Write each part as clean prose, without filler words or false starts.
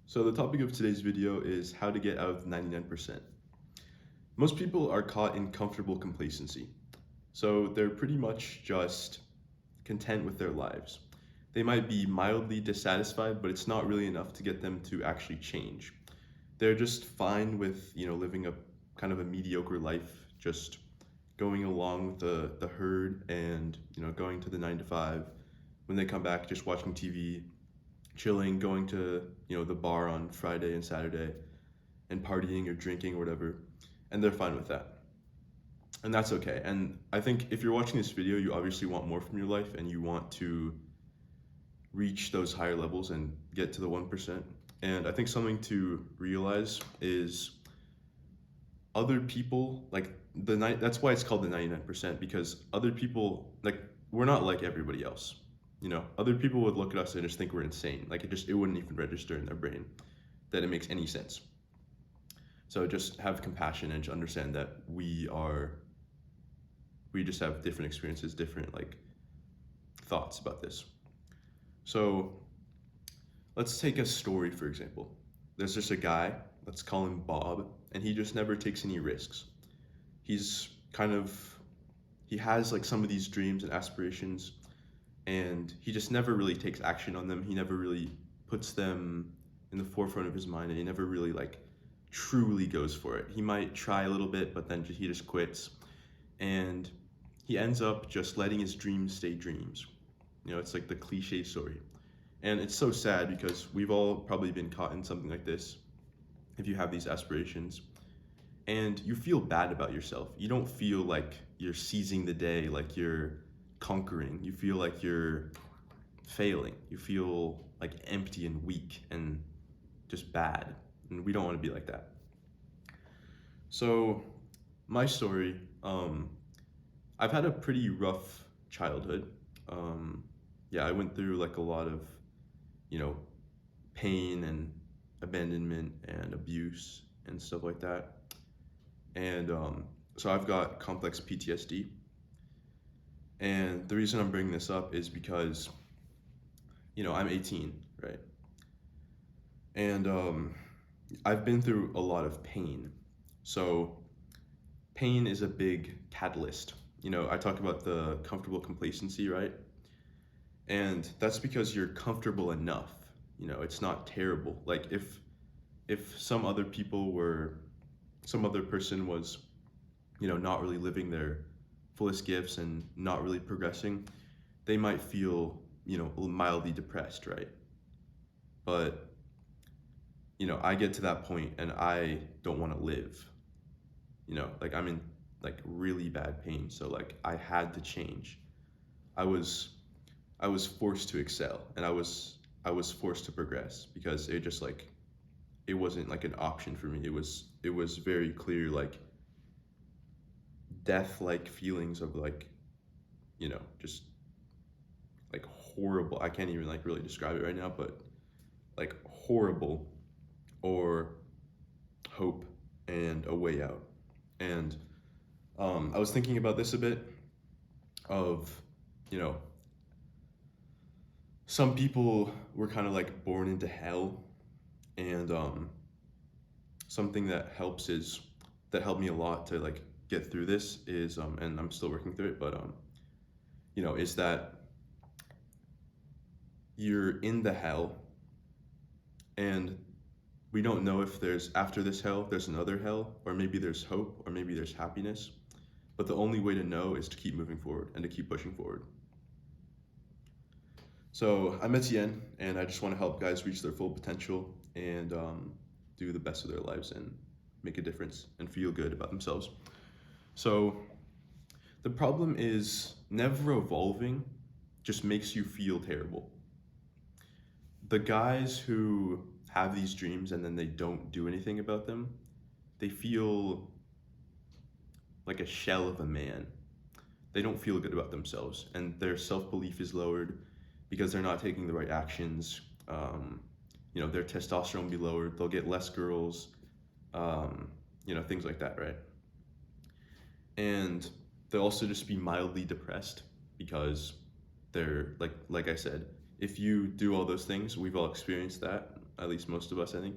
So the topic of today's video is how to get out of the 99%. Most people are caught in comfortable complacency. So they're pretty much just content with their lives. They might be mildly dissatisfied, but it's not really enough to get them to actually change. They're just fine with, living a kind of a mediocre life, just going along with the herd and, going to the 9 to 5. When they come back, just watching TV, chilling, going to the bar on Friday and Saturday, and partying or drinking or whatever, and they're fine with that, and that's okay. And I think if you're watching this video, you obviously want more from your life, and you want to reach those higher levels and get to the 1%. And I think something to realize is other people like the night. That's why it's called the 99%, because other people, like, we're not like everybody else. Other people would look at us and just think we're insane. Like it wouldn't even register in their brain that it makes any sense. So just have compassion and understand that we just have different experiences, different like thoughts about this. So let's take a story, for example. There's just a guy, let's call him Bob, and he just never takes any risks. He has like some of these dreams and aspirations, and he just never really takes action on them. He never really puts them in the forefront of his mind, and he never really like truly goes for it. He might try a little bit, but then he just quits, and he ends up just letting his dreams stay dreams. It's like the cliche story, and it's so sad because we've all probably been caught in something like this. If you have these aspirations and you feel bad about yourself, you don't feel like you're seizing the day, like you're conquering. You feel like you're failing. You feel like empty and weak and just bad, and we don't want to be like that. So my story, I've had a pretty rough childhood. Yeah, I went through like a lot of pain and abandonment and abuse and stuff like that. And so I've got complex PTSD. And the reason I'm bringing this up is because, I'm 18, right? And I've been through a lot of pain. So pain is a big catalyst. I talk about the comfortable complacency, right? And that's because you're comfortable enough. It's not terrible. Like if some other person was, not really living their fullest gifts and not really progressing, they might feel, mildly depressed, right? But, I get to that point and I don't want to live. Like I'm in like really bad pain. So like I had to change. I was forced to excel, and I was forced to progress because it wasn't like an option for me. It was very clear, like death like feelings of like, just like horrible. I can't even like really describe it right now, but like horrible, or hope and a way out. And I was thinking about this a bit of, some people were kind of like born into hell, and something that helped me a lot to like get through this is and I'm still working through it, but is that you're in the hell, and we don't know if there's after this hell there's another hell, or maybe there's hope, or maybe there's happiness, but the only way to know is to keep moving forward and to keep pushing forward. So I'm Etienne, and I just want to help guys reach their full potential and do the best of their lives and make a difference and feel good about themselves. So the problem is never evolving just makes you feel terrible. The guys who have these dreams and then they don't do anything about them, they feel like a shell of a man. They don't feel good about themselves, and their self-belief is lowered because they're not taking the right actions. Their testosterone will be lowered. They'll get less girls, things like that, right? And they'll also just be mildly depressed because they're like I said, if you do all those things, we've all experienced that. at least most of us, I think,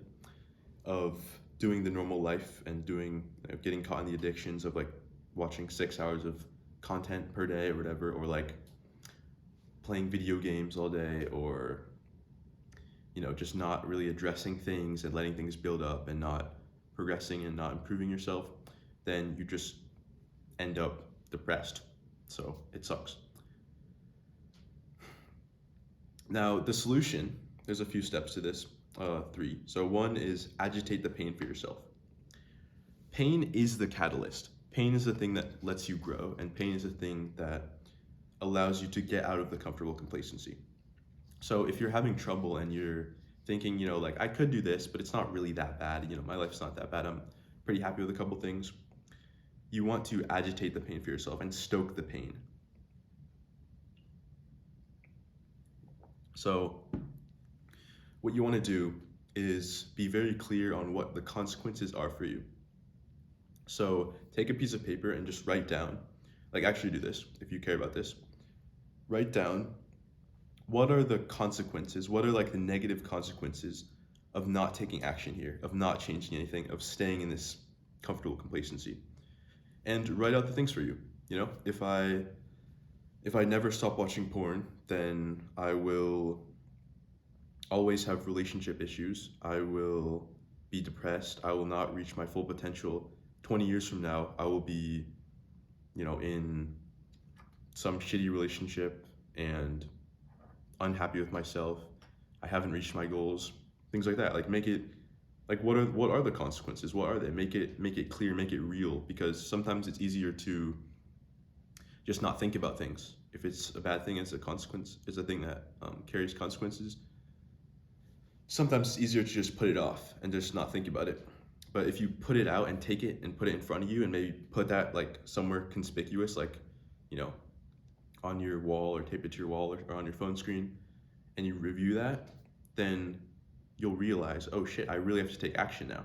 of doing the normal life and doing, getting caught in the addictions of like watching 6 hours of content per day or whatever, or like playing video games all day, or just not really addressing things and letting things build up and not progressing and not improving yourself, then you just end up depressed. So it sucks. Now, the solution, there's a few steps to this, 3. So one is agitate the pain for yourself. Pain is the catalyst. Pain is the thing that lets you grow, and pain is the thing that allows you to get out of the comfortable complacency. So if you're having trouble and you're thinking, like, I could do this, but it's not really that bad, my life's not that bad, I'm pretty happy with a couple things, you want to agitate the pain for yourself and stoke the pain. So what you want to do is be very clear on what the consequences are for you. So take a piece of paper and just write down, like, actually do this if you care about this. Write down, what are the consequences? What are like the negative consequences of not taking action here, of not changing anything, of staying in this comfortable complacency? And write out the things for you. If I never stop watching porn, then I will always have relationship issues. I will be depressed. I will not reach my full potential. 20 years from now, I will be, in some shitty relationship and unhappy with myself. I haven't reached my goals. Things like that. Like, make it, like, what are the consequences? What are they? Make it clear, make it real, because sometimes it's easier to just not think about things. If it's a bad thing, it's a consequence, it's a thing that carries consequences. Sometimes it's easier to just put it off and just not think about it. But if you put it out and take it and put it in front of you and maybe put that like somewhere conspicuous, like, on your wall, or tape it to your wall, or on your phone screen, and you review that, then you'll realize, oh shit, I really have to take action now.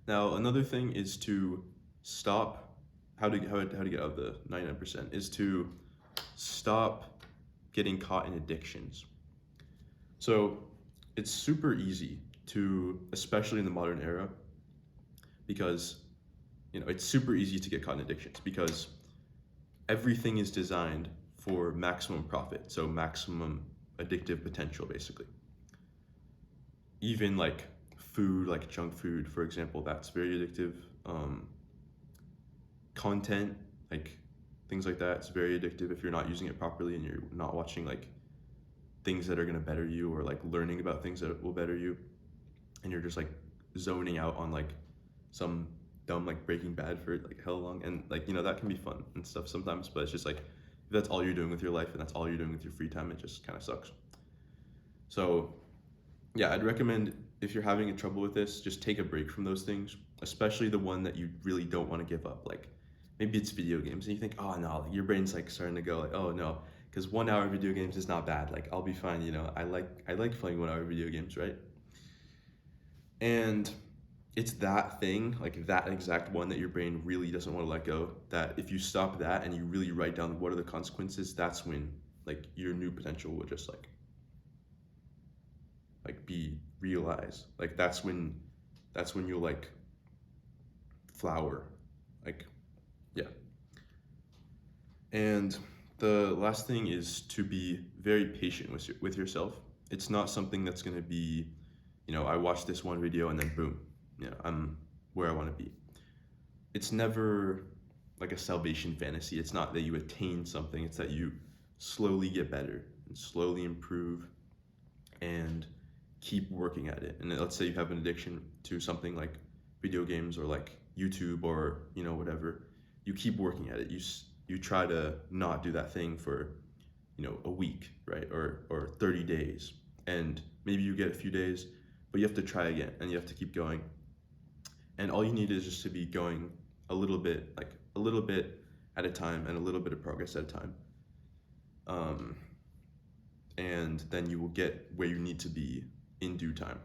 Now, another thing is to stop, how to get out of the 99%, is to stop getting caught in addictions. So it's super easy to, especially in the modern era, because it's super easy to get caught in addictions, because everything is designed for maximum profit, so maximum addictive potential, basically. Even like food, like junk food, for example, that's very addictive. Content, like things like that, it's very addictive if you're not using it properly and you're not watching like things that are going to better you, or like learning about things that will better you, and you're just like zoning out on like some dumb like Breaking Bad for like hell long, and like that can be fun and stuff sometimes, but it's just like, if that's all you're doing with your life and that's all you're doing with your free time, it just kind of sucks. So yeah, I'd recommend, if you're having trouble with this, just take a break from those things, especially the one that you really don't want to give up. Like, maybe it's video games and you think, oh no, like your brain's like starting to go like, oh no, because 1 hour video games is not bad, like I'll be fine, I like playing 1 hour video games, right? And it's that thing, like that exact one that your brain really doesn't want to let go, that if you stop that and you really write down what are the consequences, that's when like your new potential will just like be realized. Like that's when you'll like flower, like, yeah. And the last thing is to be very patient with yourself. It's not something that's going to be, I watched this one video and then boom, I'm where I want to be. It's never like a salvation fantasy. It's not that you attain something. It's that you slowly get better and slowly improve and keep working at it. And let's say you have an addiction to something like video games or like YouTube or whatever. You keep working at it. You try to not do that thing for a week, right, or 30 days, and maybe you get a few days, but you have to try again and you have to keep going. And all you need is just to be going a little bit at a time, and a little bit of progress at a time. And then you will get where you need to be in due time.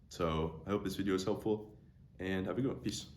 So I hope this video is helpful, and have a good one. Peace.